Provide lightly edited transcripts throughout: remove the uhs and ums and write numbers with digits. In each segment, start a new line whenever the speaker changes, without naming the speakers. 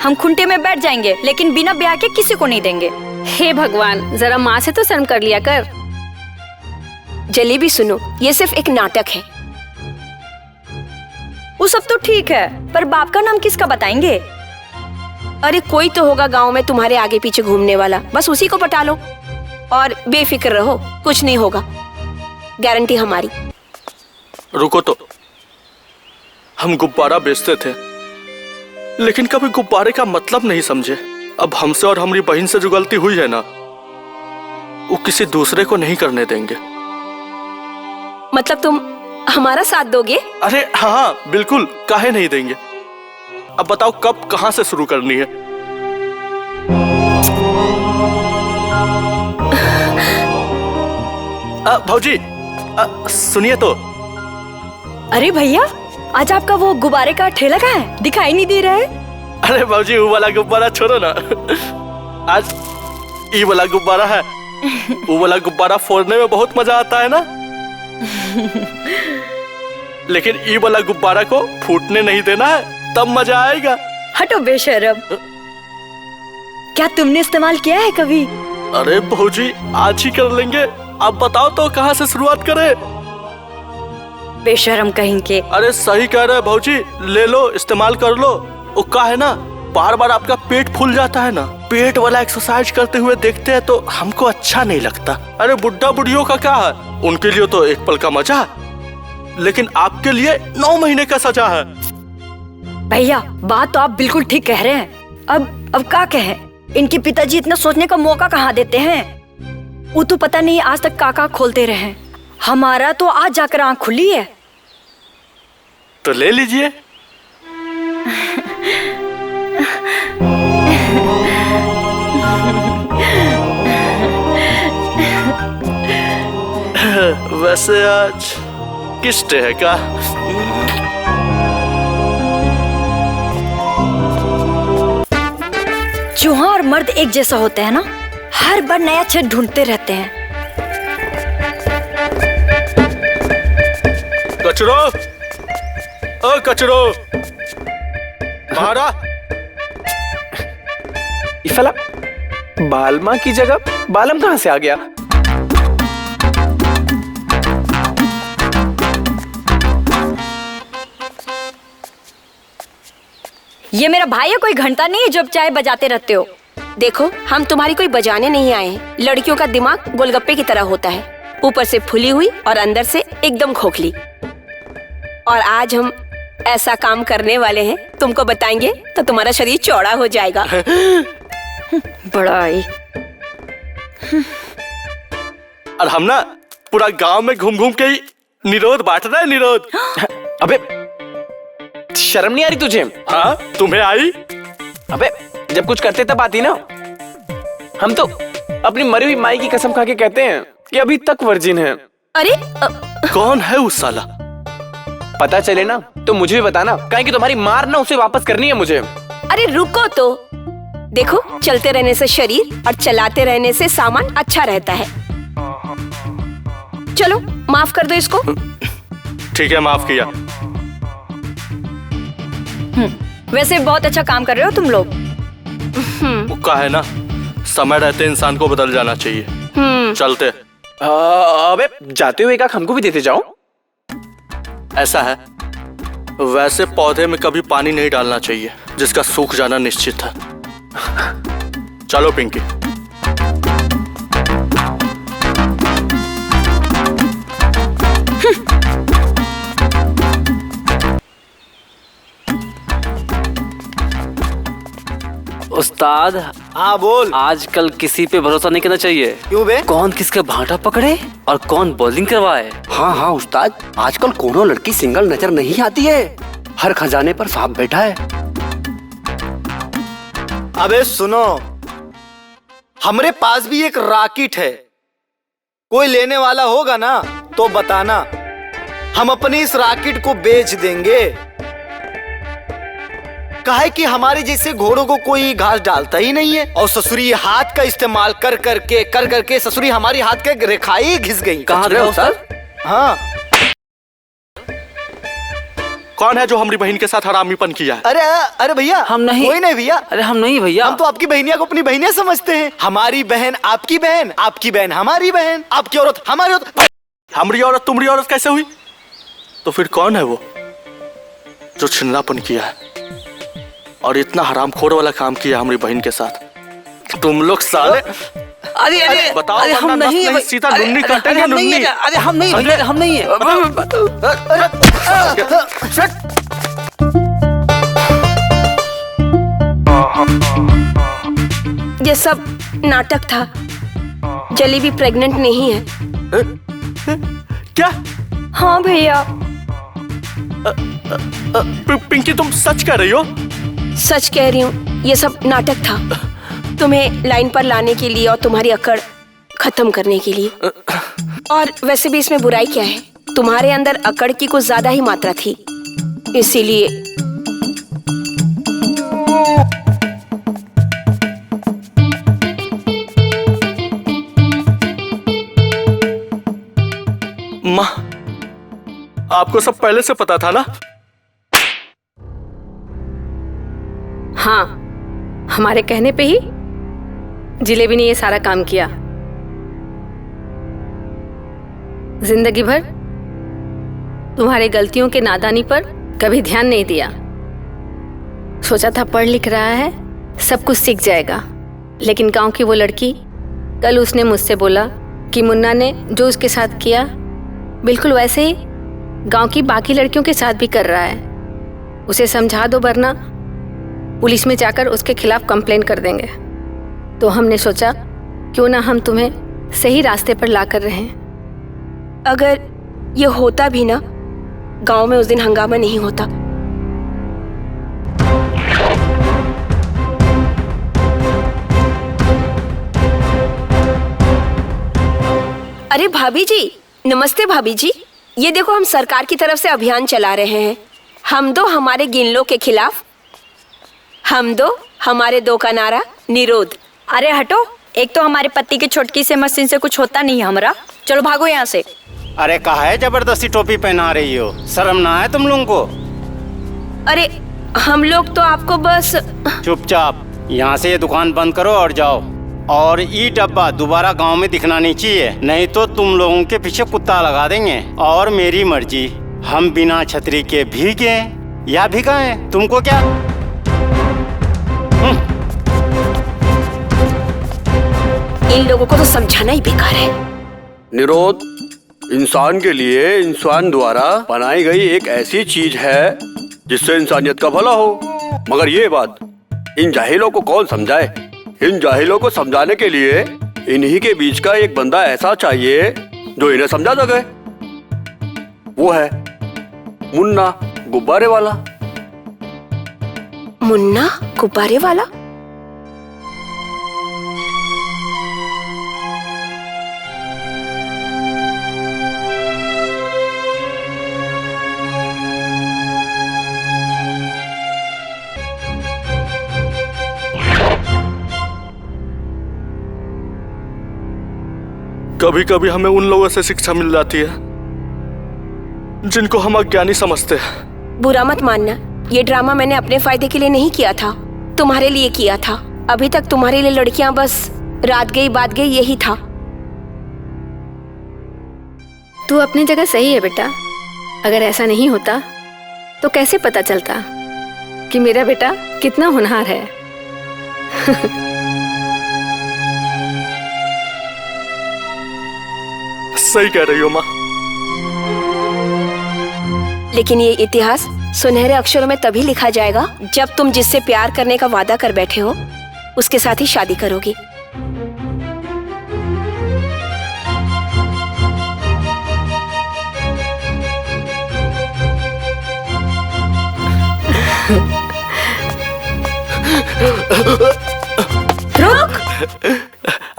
हम खुंटे में बैठ जाएंगे, लेकिन बिना ब्याह के किसी को नहीं देंगे।
हे भगवान, जरा माँ से तो शर्म कर लिया कर।
जलेबी सुनो, ये सिर्फ एक नाटक है।
वो सब तो ठीक है, पर बाप का नाम किसका बताएंगे?
अरे कोई तो होगा गांव में तुम्हारे आगे पीछे घूमने वाला, बस उसी को पटा लो और बेफिक्र रहो, कुछ नहीं होगा, गारंटी हमारी।
रुको तो, हम गुब्बारा बेचते थे, लेकिन कभी गुब्बारे का मतलब नहीं समझे। अब हमसे और हमारी बहन से जो गलती हुई है ना, वो किसी दूसरे को नहीं करने देंगे।
मतलब तुम हमारा साथ दोगे?
अरे हाँ बिल्कुल, काहे नहीं देंगे। अब बताओ कब कहां से शुरू करनी है? भौजी सुनिए तो।
अरे भैया, आज आपका वो गुब्बारे का ठेला कहाँ है? दिखाई नहीं दे रहा है।
अरे भौजी, वो वाला गुब्बारा छोड़ो ना, आज ये वाला गुब्बारा है। वो वाला गुब्बारा फोड़ने में बहुत मजा आता है ना, लेकिन ये वाला गुब्बारा को फूटने नहीं देना है, तब मजा आएगा।
हटो बेशरम, क्या तुमने इस्तेमाल किया है कभी?
अरे भौजी, आज ही कर लेंगे। आप बताओ तो कहाँ से शुरुआत करें?
बेशरम कहीं के।
अरे सही कह रहे भौजी, ले लो, इस्तेमाल कर लो। वो का है ना, बार बार आपका पेट फूल जाता है ना, पेट वाला एक्सरसाइज करते हुए देखते हैं तो हमको अच्छा नहीं लगता। अरे बुढ़ा बुढ़ियों का क्या है, उनके लिए तो एक पल का मजा, लेकिन आपके लिए 9 महीने का सजा है।
भैया, बात तो आप बिल्कुल ठीक कह रहे हैं। अब क्या कहें, इनके पिताजी इतना सोचने का मौका कहाँ देते हैं। वो तो पता नहीं आज तक काका खोलते रहे, हमारा तो आज जाकर आँख खुली है।
तो ले लीजिए। वैसे आज किस डे का?
चूहा और मर्द एक जैसा होते हैं ना, हर बार नया छेद ढूंढते रहते हैं।
कचरो, ओ कचरो, बाहर आ।
इफला, बालमा की जगह बालम कहाँ से आ गया?
ये मेरा भाई है, कोई घंटा नहीं है जो चाय बजाते रहते हो।
देखो, हम तुम्हारी कोई बजाने नहीं आए हैं। लड़कियों का दिमाग गोलगप्पे की तरह होता है, ऊपर से फुली हुई और अंदर से एकदम खोखली। और आज हम ऐसा काम करने वाले हैं, तुमको बताएंगे तो तुम्हारा शरीर चौड़ा हो जाएगा।
बड़ा ही।
और हम ना पूरा गांव में घूम घूम के ही निरोध बांट रहे हैं, निरोध।
अबे शर्म नहीं आ रही तुझे?
हाँ, तुम्हें आई?
अबे जब कुछ करते तब आती ना। हम तो अपनी मरी हुई माई की कसम खा के कहते हैं कि अभी तक वर्जिन है।
अरे
कौन है उस साला?
पता चले ना तो मुझे भी बताना, काहे कि तुम्हारी मार ना उसे वापस करनी है मुझे।
अरे रुको तो, देखो चलते रहने से शरीर और चलाते रहने से सामान अच्छा रहता है। चलो माफ कर दो इसको।
ठीक है, माफ किया।
वैसे बहुत अच्छा काम कर रहे हो तुम लोग।
वो का है ना, समय रहते इंसान को बदल जाना चाहिए। चलते।
अबे जाते हुए एक हमको भी देते जाओ।
ऐसा है, वैसे पौधे में कभी पानी नहीं डालना चाहिए जिसका सूख जाना निश्चित है। चलो पिंकी।
उस्ताद,
हाँ बोल।
आजकल किसी पे भरोसा नहीं करना चाहिए।
क्यों बे?
कौन किसका भाटा पकड़े और कौन बॉलिंग करवाए।
हाँ हाँ उस्ताद, आजकल कोनो लड़की सिंगल नजर नहीं आती है, हर खजाने पर सांप बैठा है। अबे सुनो, हमरे पास भी एक राकेट है, कोई लेने वाला होगा ना तो बताना, हम अपनी इस राकेट को बेच देंगे। काहे कि हमारे जैसे घोड़ों को कोई घास डालता ही नहीं है, और ससुरी हाथ का इस्तेमाल कर करके ससुरी हमारी हाथ के रेखाएं घिस गई।
कहाँ गए उस्ताद?
हाँ
कौन है जो हमारी बहन के साथ हरामीपन किया है?
अरे अरे भैया,
हम नहीं।
कोई नहीं भैया।
अरे हम नहीं भैया।
हम तो आपकी बहनिया को अपनी बहनिया समझते हैं। हमारी बहन आपकी बहन, आपकी बहन हमारी बहन, आपकी औरत हमारी औरत।
हमारी औरत तुम्हारी औरत कैसे हुई? तो फिर कौन है वो जो छिन्नापन किया है और इतना हरामखोर वाला काम किया हमारी बहन के साथ? तुम लोग साले
अरे अरे
बताओ,
अरे हम
वरना
नहीं
नस
है
नहीं, सीधा
अरे,
नुन्नी
अरे,
काटेंगे,
अरे, हम नहीं
नुन्नी।
है, अरे हम नहीं भैया, हम नहीं है।
ये सब नाटक था। जलेबी प्रेग्नेंट नहीं है।
क्या?
हाँ भैया।
पिंकी तुम सच कह रही हो?
सच कह रही हूँ, ये सब नाटक था, तुम्हें लाइन पर लाने के लिए और तुम्हारी अकड़ खत्म करने के लिए। और वैसे भी इसमें बुराई क्या है? तुम्हारे अंदर अकड़ की कुछ ज्यादा ही मात्रा थी, इसीलिए।
माँ, आपको सब पहले से पता था ना?
हाँ, हमारे कहने पे ही जिलेबी ने ये सारा काम किया। जिंदगी भर तुम्हारे गलतियों के नादानी पर कभी ध्यान नहीं दिया। सोचा था पढ़ लिख रहा है, सब कुछ सीख जाएगा। लेकिन गांव की वो लड़की, कल उसने मुझसे बोला कि मुन्ना ने जो उसके साथ किया बिल्कुल वैसे ही गांव की बाकी लड़कियों के साथ भी कर रहा है। उसे समझा दो, वरना पुलिस में जाकर उसके खिलाफ कंप्लेन कर देंगे। तो हमने सोचा क्यों ना हम तुम्हें सही रास्ते पर ला कर रहें।
अगर ये होता भी ना, गांव में उस दिन हंगामा नहीं होता। अरे भाभी जी, नमस्ते भाभी जी। ये देखो, हम सरकार की तरफ से अभियान चला रहे हैं। हम दो हमारे गिनलों के खिलाफ, हम दो हमारे दो का नारा निरोध।
अरे हटो, एक तो हमारे पति की छोटकी से मशीन से कुछ होता नहीं है हमारा। चलो भागो यहाँ से।
अरे कहा है जबरदस्ती टोपी पहना रही हो? शर्म ना है तुम लोगों को?
अरे हम लोग तो आपको बस।
चुपचाप यहाँ से ये दुकान बंद करो और जाओ। और ये डब्बा दोबारा गांव में दिखना नहीं चाहिए, नहीं तो तुम लोगों के पीछे कुत्ता लगा देंगे। और मेरी मर्जी, हम बिना छतरी के भीगे या भिगाए, तुमको क्या?
इन लोगों को तो समझाना ही बेकार है।
निरोध इंसान के लिए इंसान द्वारा बनाई गई एक ऐसी चीज है जिससे इंसानियत का भला हो। मगर ये बात इन जाहिलों को कौन समझाए? इन जाहिलों को समझाने के लिए इन्हीं के बीच का एक बंदा ऐसा चाहिए जो इन्हें समझा सके। वो है मुन्ना गुब्बारे वाला।
मुन्ना गुब्बारे वाला?
कभी कभी हमें उन लोगों से शिक्षा मिल जाती है जिनको हम अज्ञानी समझते हैं।
बुरा मत मानना, ये ड्रामा मैंने अपने फायदे के लिए नहीं किया था, तुम्हारे लिए किया था। अभी तक तुम्हारे लिए लड़कियां बस रात गई बात गई यही था।
तू अपनी जगह सही है बेटा। अगर ऐसा नहीं होता तो कैसे पता चलता कि मेरा बेटा कितना होनहार है।
सही कह रही हो माँ।
लेकिन ये इतिहास सुनहरे अक्षरों में तभी लिखा जाएगा जब तुम जिससे प्यार करने का वादा कर बैठे हो उसके साथ ही शादी करोगी।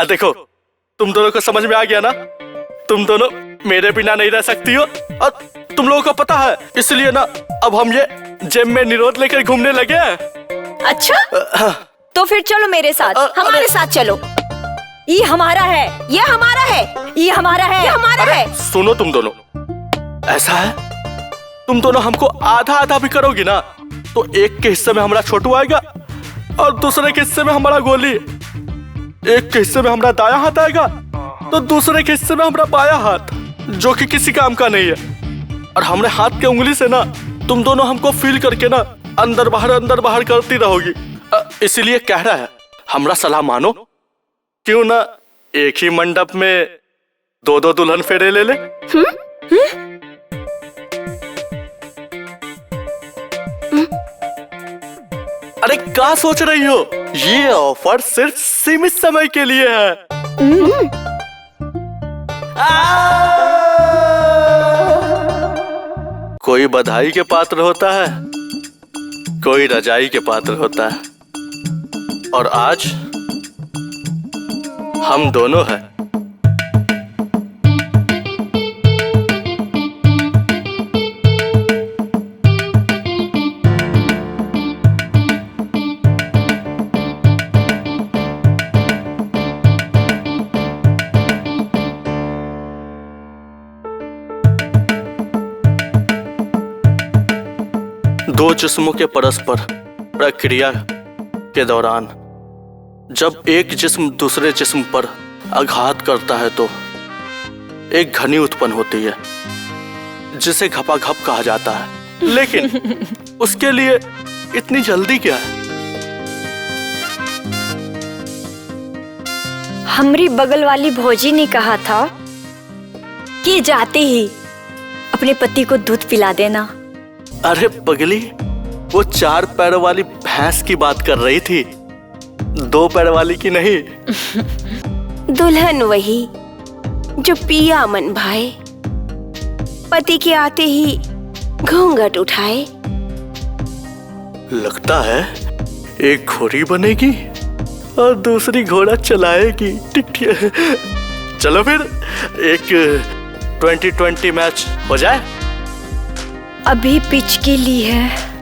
देखो, तुम दोनों को समझ में आ गया ना? तुम दोनों मेरे बिना नहीं रह सकती हो और तुम लोगों को पता है, इसलिए ना अब हम ये जेब में निरोध लेकर घूमने लगे हैं।
अच्छा, तो फिर चलो मेरे साथ।
हमारे साथ चलो।
ये हमारा है,
ये हमारा है,
ये हमारा है,
ये हमारा है।
सुनो तुम दोनों, ऐसा है तुम दोनों हमको आधा आधा भी करोगी ना तो एक के हिस्से में हमारा छोटू आएगा और दूसरे के हिस्से में हमारा गोली, एक के हिस्से में हमारा दायां हाथ आएगा तो दूसरे के हिस्से में हमारा बायां हाथ, जो कि किसी काम का नहीं है। और हमारे हाथ के उंगली से ना तुम दोनों हमको फील करके ना अंदर बाहर करती रहोगी। इसीलिए कह रहा है हमरा सलाह मानो, क्यों ना एक ही मंडप में दो दो दुल्हन फेरे ले ले। अरे क्या सोच रही हो, ये ऑफर सिर्फ सीमित समय के लिए है। कोई बधाई के पात्र होता है, कोई रजाई के पात्र होता है, और आज हम दोनों हैं। दो जिस्मों के परस्पर प्रक्रिया के दौरान जब एक जिस्म दूसरे जिस्म पर आघात करता है तो एक घनी उत्पन्न होती है जिसे घपाघप कहा जाता है। लेकिन उसके लिए इतनी जल्दी क्या है?
हमारी बगल वाली भौजी ने कहा था कि जाते ही अपने पति को दूध पिला देना।
अरे पगली, वो 4 पैरों वाली भैंस की बात कर रही थी, 2 पैर वाली की नहीं।
दुल्हन वही जो पिया मन भाए, पति के आते ही घूंघट उठाए।
लगता है एक घोड़ी बनेगी और दूसरी घोड़ा चलाएगी। ठीक। चलो फिर एक 20-20 मैच हो जाए।
अभी पिच के लिए है।